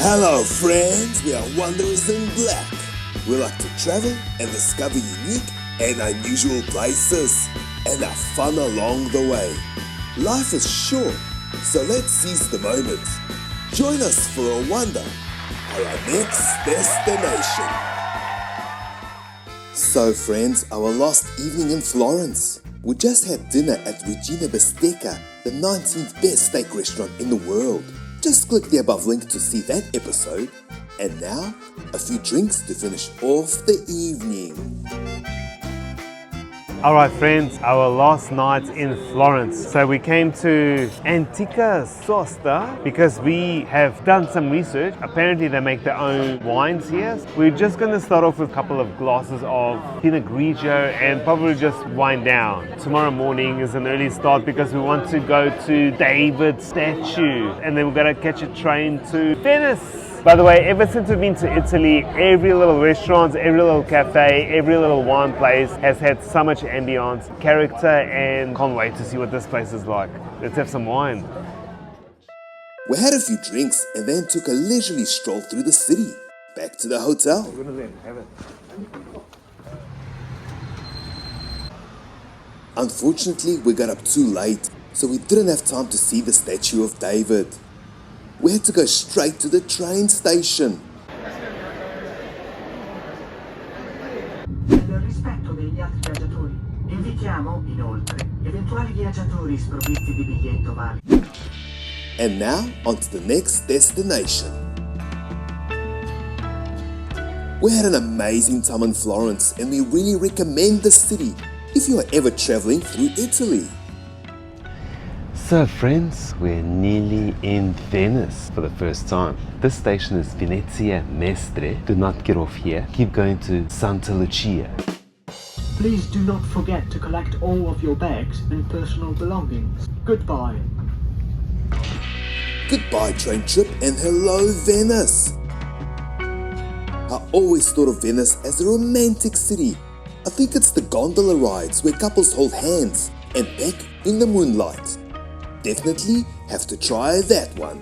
Hello friends, we are Wanderers in Black. We like to travel and discover unique and unusual places and have fun along the way. Life is short, so let's seize the moment. Join us for a wander at our next destination. So friends, our last evening in Florence. We just had dinner at Regina Bistecca, the 19th best steak restaurant in the world. Just click the above link to see that episode. And now, a few drinks to finish off the evening. Alright friends, our last night in Florence. So we came to Antica Sosta because we have done some research. Apparently they make their own wines here. We're just going to start off with a couple of glasses of Pinot Grigio and probably just wind down. Tomorrow morning is an early start because we want to go to David's statue and then we're going to catch a train to Venice. By the way, ever since we've been to Italy, every little restaurant, every little cafe, every little wine place has had so much ambience, character, and can't wait to see what this place is like. Let's have some wine. We had a few drinks and then took a leisurely stroll through the city. Back to the hotel. Unfortunately, we got up too late, so we didn't have time to see the statue of David. We had to go straight to the train station. Nel rispetto degli altri viaggiatori, invitiamo inoltre eventuali viaggiatori sprovvisti di biglietto valido. And now, on to the next destination. We had an amazing time in Florence and we really recommend the city if you are ever traveling through Italy. So friends, we're nearly in Venice for the first time. This station is Venezia Mestre. Do not get off here. Keep going to Santa Lucia. Please do not forget to collect all of your bags and personal belongings. Goodbye. Goodbye train trip and hello Venice. I always thought of Venice as a romantic city. I think it's the gondola rides where couples hold hands and peck in the moonlight. Definitely have to try that one.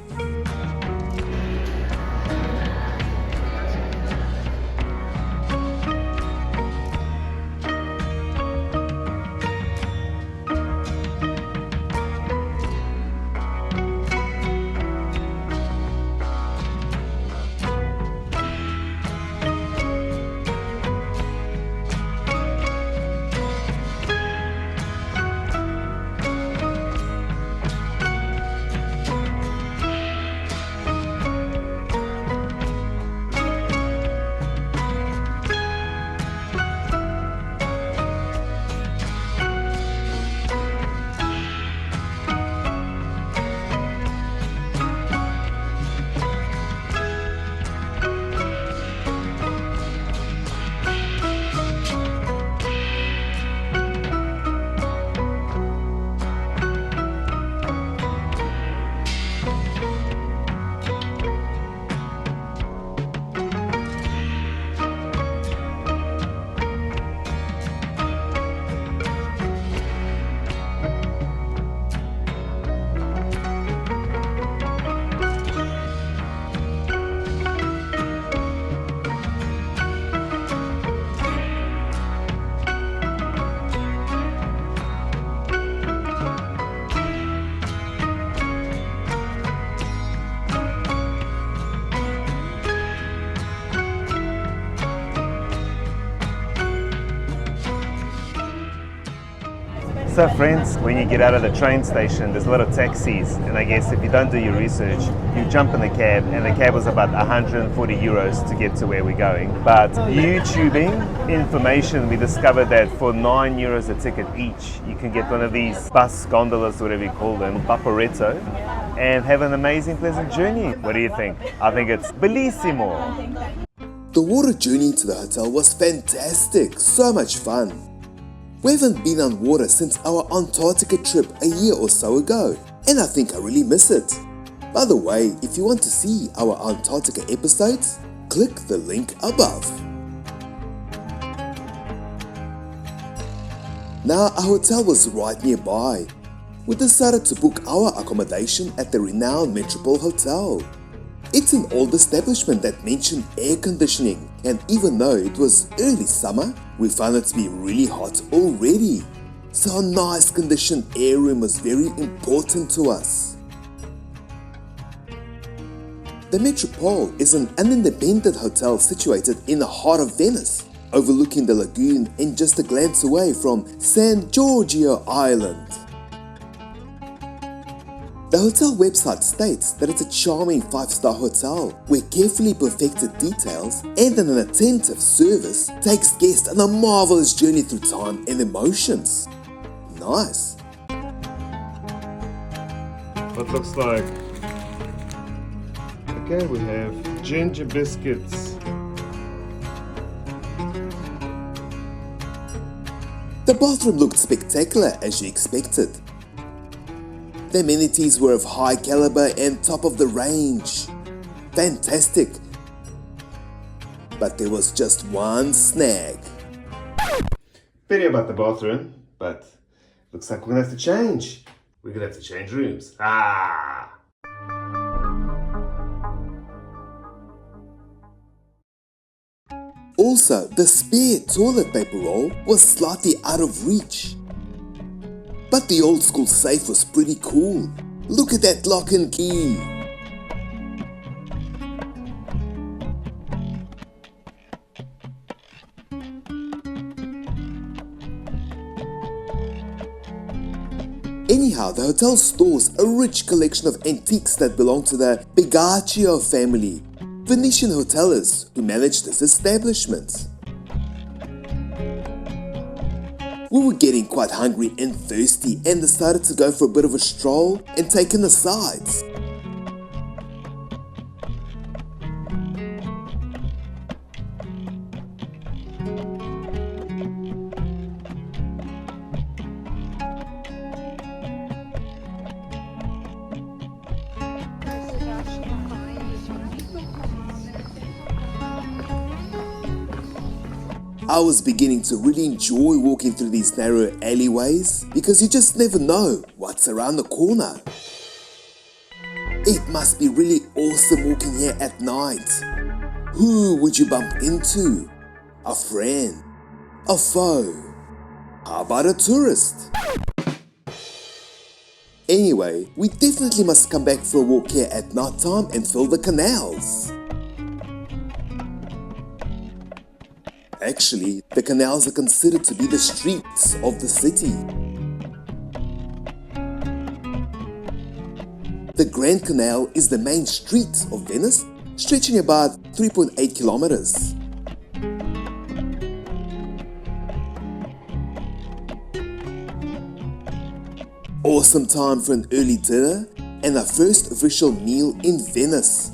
So friends, when you get out of the train station, there's a lot of taxis, and I guess if you don't do your research, you jump in the cab, and the cab was about 140 euros to get to where we're going. But YouTubing information, we discovered that for 9 euros a ticket each, you can get one of these bus gondolas, whatever you call them, Vaporetto, and have an amazing, pleasant journey. What do you think? I think it's bellissimo. The water journey to the hotel was fantastic, so much fun. We haven't been on water since our Antarctica trip a year or so ago, and I think I really miss it. By the way, if you want to see our Antarctica episodes, click the link above. Now our hotel was right nearby. We decided to book our accommodation at the renowned Metropole Hotel. It's an old establishment that mentioned air conditioning, and even though it was early summer, we found it to be really hot already. So a nice conditioned air room was very important to us. The Metropole is an independent hotel situated in the heart of Venice, overlooking the lagoon and just a glance away from San Giorgio Island. The hotel website states that it's a charming 5-star hotel where carefully perfected details and an attentive service takes guests on a marvelous journey through time and emotions. Nice. What looks like? Okay, we have ginger biscuits. The bathroom looked spectacular as you expected. The amenities were of high caliber and top of the range. Fantastic. But there was just one snag. Pity about the bathroom, but looks like we're gonna have to change. We're gonna have to change rooms. Also, the spare toilet paper roll was slightly out of reach. But the old school safe was pretty cool. Look at that lock and key. Anyhow, the hotel stores a rich collection of antiques that belong to the Bigaccio family, Venetian hoteliers who managed this establishment. We were getting quite hungry and thirsty and decided to go for a bit of a stroll and take in the sights. I was beginning to really enjoy walking through these narrow alleyways because you just never know what's around the corner. It must be really awesome walking here at night. Who would you bump into? A friend? A foe? How about a tourist? Anyway, we definitely must come back for a walk here at night time and fill the canals. Actually, the canals are considered to be the streets of the city. The Grand Canal is the main street of Venice, stretching about 3.8 kilometers. Awesome time for an early dinner and our first official meal in Venice.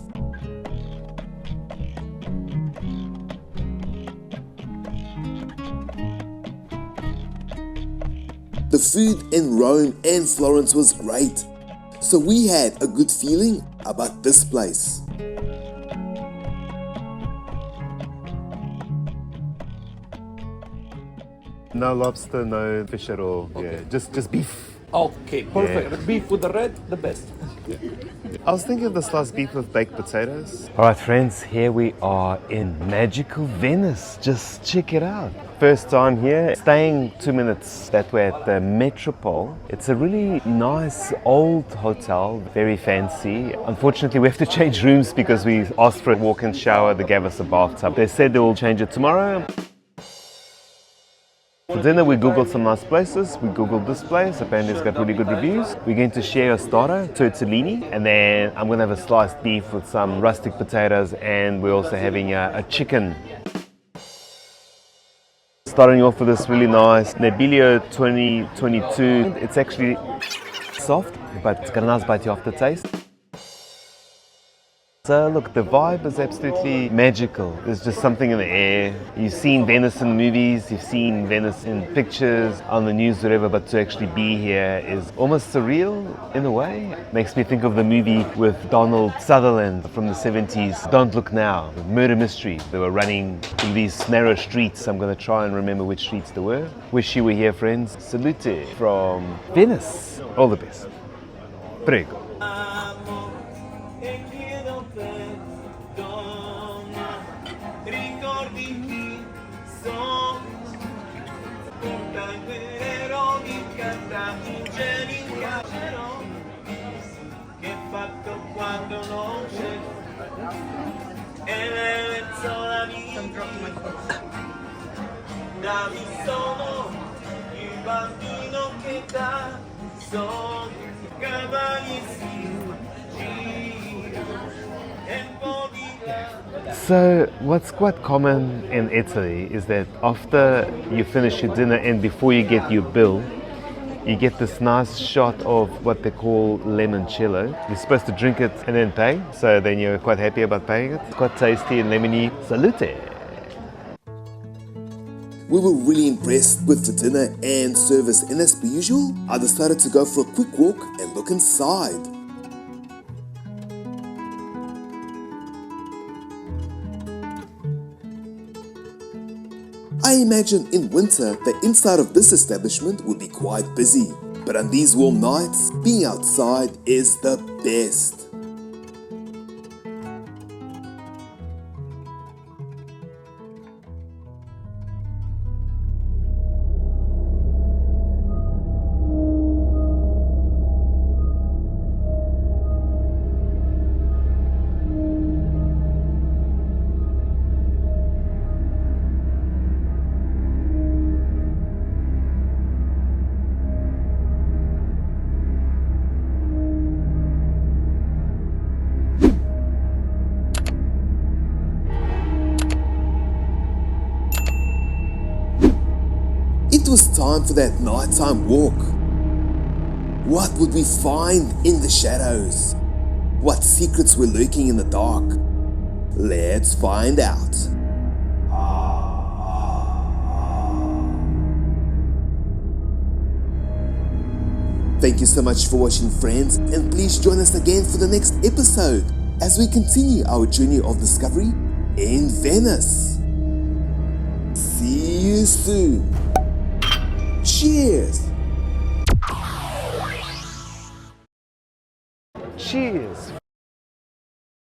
The food in Rome and Florence was great, so we had a good feeling about this place. No lobster, no fish at all. Okay. Yeah, just beef. Okay, perfect. The beef with the red, the best. I was thinking of the sliced beef with baked potatoes. All right, friends, here we are in magical Venice. Just check it out. First time here, staying 2 minutes that way at the Metropole. It's a really nice old hotel, very fancy. Unfortunately, we have to change rooms because we asked for a walk-in shower. They gave us a bathtub. They said they will change it tomorrow. For dinner, we googled some nice places. We googled this place. Apparently, it's got really good reviews. We're going to share a starter, tortellini, and then I'm going to have a sliced beef with some rustic potatoes, and we're also having a chicken. Starting off with this really nice Nebbiolo 2022. It's actually soft, but it's got a nice bitey aftertaste. So look, the vibe is absolutely magical. There's just something in the air. You've seen Venice in movies, you've seen Venice in pictures, on the news, whatever, but to actually be here is almost surreal in a way. Makes me think of the movie with Donald Sutherland from the 70s, Don't Look Now, the murder mystery. They were running through these narrow streets. I'm going to try and remember which streets they were. Wish you were here, friends. Salute from Venice. All the best. Prego. perditi sono punta in querero di carta ingenica che fatto quando non c'è e le lenzuola di Davi sono il bambino che dà sono cavalli si gira e un po' di là. So what's quite common in Italy is that after you finish your dinner and before you get your bill, you get this nice shot of what they call limoncello. You're supposed to drink it and then pay, so then you're quite happy about paying it. It's quite tasty and lemony. Salute! We were really impressed with the dinner and service, and as per usual, I decided to go for a quick walk and look inside. I imagine in winter the inside of this establishment would be quite busy, but on these warm nights, being outside is the best. It was time for that nighttime walk. What would we find in the shadows? What secrets were lurking in the dark? Let's find out. Thank you so much for watching, friends, and please join us again for the next episode as we continue our journey of discovery in Venice. See you soon. Cheers! Cheers